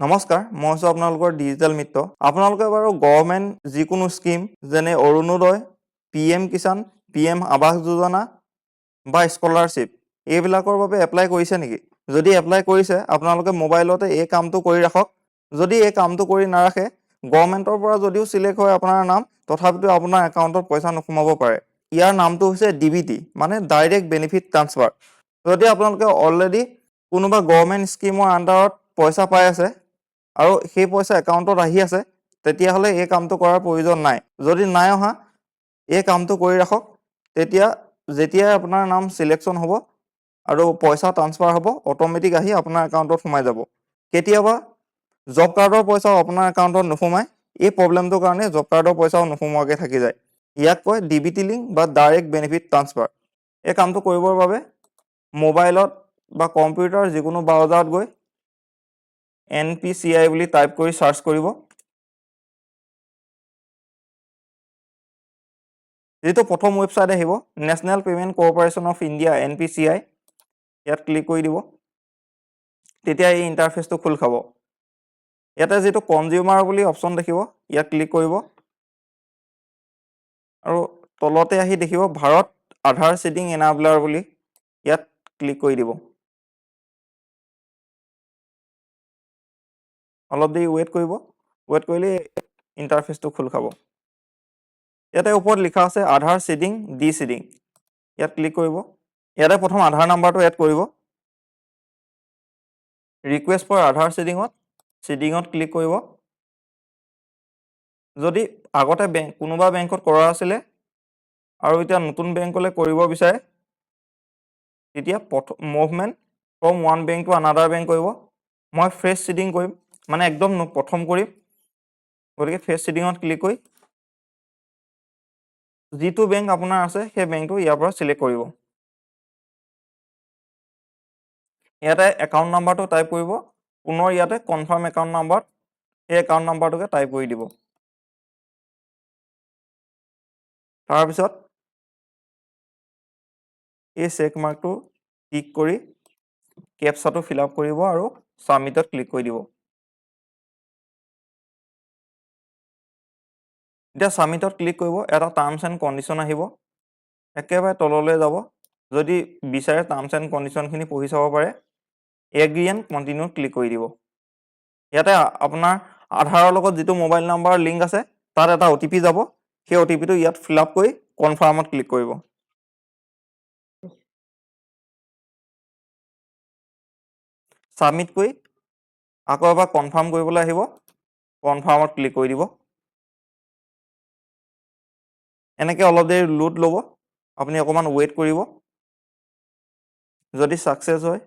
নমস্কাৰ, মই আছোঁ আপোনালোকৰ ডিজিটেল মিত্ৰ। আপোনালোকে বাৰু গভৰ্ণমেণ্ট যিকোনো স্কিম যেনে অৰুণোদয়, PM কিষাণ, PM আৱাস যোজনা বা স্কলাৰশ্বিপ এইবিলাকৰ বাবে এপ্লাই কৰিছে নেকি? যদি এপ্লাই কৰিছে, আপোনালোকে মোবাইলতে এই কামটো কৰি ৰাখক। যদি এই কামটো কৰি নাৰাখে, গভৰ্ণমেণ্টৰ পৰা যদিও চিলেক্ট হয় আপোনাৰ নাম, তথাপিতো আপোনাৰ একাউণ্টত পইচা নোসোমাব পাৰে। ইয়াৰ নামটো হৈছে DBT, মানে ডাইৰেক্ট বেনিফিট ট্ৰান্সফাৰ। যদি আপোনালোকে অলৰেডি কোনোবা গভৰ্ণমেণ্ট স্কিমৰ আণ্ডাৰত পইচা পাই আছে আৰু সেই পইচা একাউণ্টত আহি আছে, তেতিয়াহ'লে এই কামটো কৰাৰ প্ৰয়োজন নাই। যদি নাই অহা, এই কামটো কৰি ৰাখক। তেতিয়া যেতিয়াই আপোনাৰ নাম চিলেকশ্যন হ'ব আৰু পইচা ট্ৰান্সফাৰ হ'ব, অট'মেটিক আহি আপোনাৰ একাউণ্টত সোমাই যাব। কেতিয়াবা জব কাৰ্ডৰ পইচাও আপোনাৰ একাউণ্টত নোসোমায়। এই প্ৰব্লেমটোৰ কাৰণে জব কাৰ্ডৰ পইচাও নোসোমোৱাকৈ থাকি যায়। ইয়াক কয় DBT লিংক বা ডাইৰেক্ট বেনিফিট ট্ৰান্সফাৰ। এই কামটো কৰিবৰ বাবে মোবাইলত বা কম্পিউটাৰ যিকোনো ব্ৰাউজাৰত গৈ npci বুলি টাইপ কৰি চাৰ্চ কৰিব। যিটো প্ৰথম ৱেবছাইট আহিব, national payment corporation of India NPCI, ইয়াত ক্লিক কৰি দিব। তেতিয়া এই ইণ্টাৰফেচটো খোল খাব। ইয়াতে যিটো কনজিউমাৰ বুলি অপশ্যন দেখিব, ইয়াত ক্লিক কৰিব আৰু তলতে আহি দেখিব ভাৰত আধাৰ চিডিং এনাবলাৰ বুলি, ইয়াত ক্লিক কৰি দিব। অলপ দেৰি ৱেইট কৰিব। ৱেইট কৰিলে ইণ্টাৰফেচটো খোল খাব। ইয়াতে ওপৰত লিখা আছে আধাৰ চিডিং ডি চিডিং, ইয়াত ক্লিক কৰিব। ইয়াতে প্ৰথম আধাৰ নাম্বাৰটো এড কৰিব। ৰিকুৱেষ্ট ফৰ আধাৰ চিডিঙত ক্লিক কৰিব। যদি আগতে কোনোবা বেংকত কৰা আছিলে আৰু এতিয়া নতুন বেংকলৈ কৰিব বিচাৰে, তেতিয়া movement from one bank to another bank কৰিব। মই ফ্ৰেছ চিডিং কৰিম, মানে একদম প্ৰথম কৰিম। গতিকে ফ্ৰেছ চিডিঙত ক্লিক কৰি যিটো বেংক আপোনাৰ আছে সেই বেংকটো ইয়াৰ পৰা চিলেক্ট কৰিব। ইয়াতে একাউণ্ট নাম্বাৰটো টাইপ কৰিব। পুনৰ ইয়াতে কনফাৰ্ম একাউণ্ট নাম্বাৰত সেই একাউণ্ট নাম্বাৰটোকে টাইপ কৰি দিব। তাৰপিছত এই চেক মাৰ্কটো টিক কৰি কেপচাটো ফিল আপ কৰিব আৰু ছাবমিটত ক্লিক কৰি দিব। এতিয়া ছাবমিটত ক্লিক কৰিব, এটা টাৰ্মছ এণ্ড কণ্ডিশ্যন আহিব। একেবাৰে তললৈ যাব। যদি বিচাৰে টাৰ্মছ এণ্ড কণ্ডিশ্যনখিনি পঢ়ি চাব পাৰে। এগ্ৰি এণ্ড কণ্টিনিউত ক্লিক কৰি দিব। ইয়াতে আপোনাৰ আধাৰৰ লগত যিটো মোবাইল নাম্বাৰ লিংক আছে, তাত এটা OTP যাব। সেই OTPটো ইয়াত ফিল আপ কৰি কনফাৰ্মত ক্লিক কৰিব। ছাবমিট কৰি আকৌ এবাৰ কনফাৰ্ম কৰিবলৈ আহিব। কনফাৰ্মত ক্লিক কৰি দিব। এনেকৈ অলপ দেৰি লোড ল'ব। আপুনি অকণমান ৱেইট কৰিব। যদি ছাকচেছ হয়,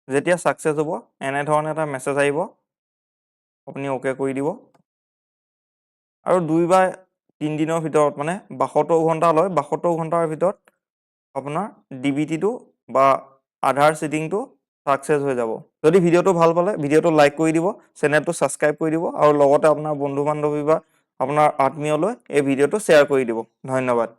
যেতিয়া ছাকচেছ হ'ব এনেধৰণে এটা মেছেজ আহিব, আপুনি অ'কে কৰি দিব। আৰু 2 বা 3 দিনৰ ভিতৰত, মানে 72 ঘণ্টা লয়, 72 ঘণ্টাৰ ভিতৰত আপোনাৰ DBTটো বা আধাৰ চিডিংটো ছাকচেছ হৈ যাব। যদি ভিডিঅ'টো ভাল পালে ভিডিঅ'টো লাইক কৰি দিব, চেনেলটো ছাবস্ক্ৰাইব কৰি দিব আৰু লগতে আপোনাৰ বন্ধু বান্ধৱী বা আপোনাৰ আত্মীয়লৈ এই ভিডিঅ'টো শ্বেয়াৰ কৰি দিব। ধন্যবাদ।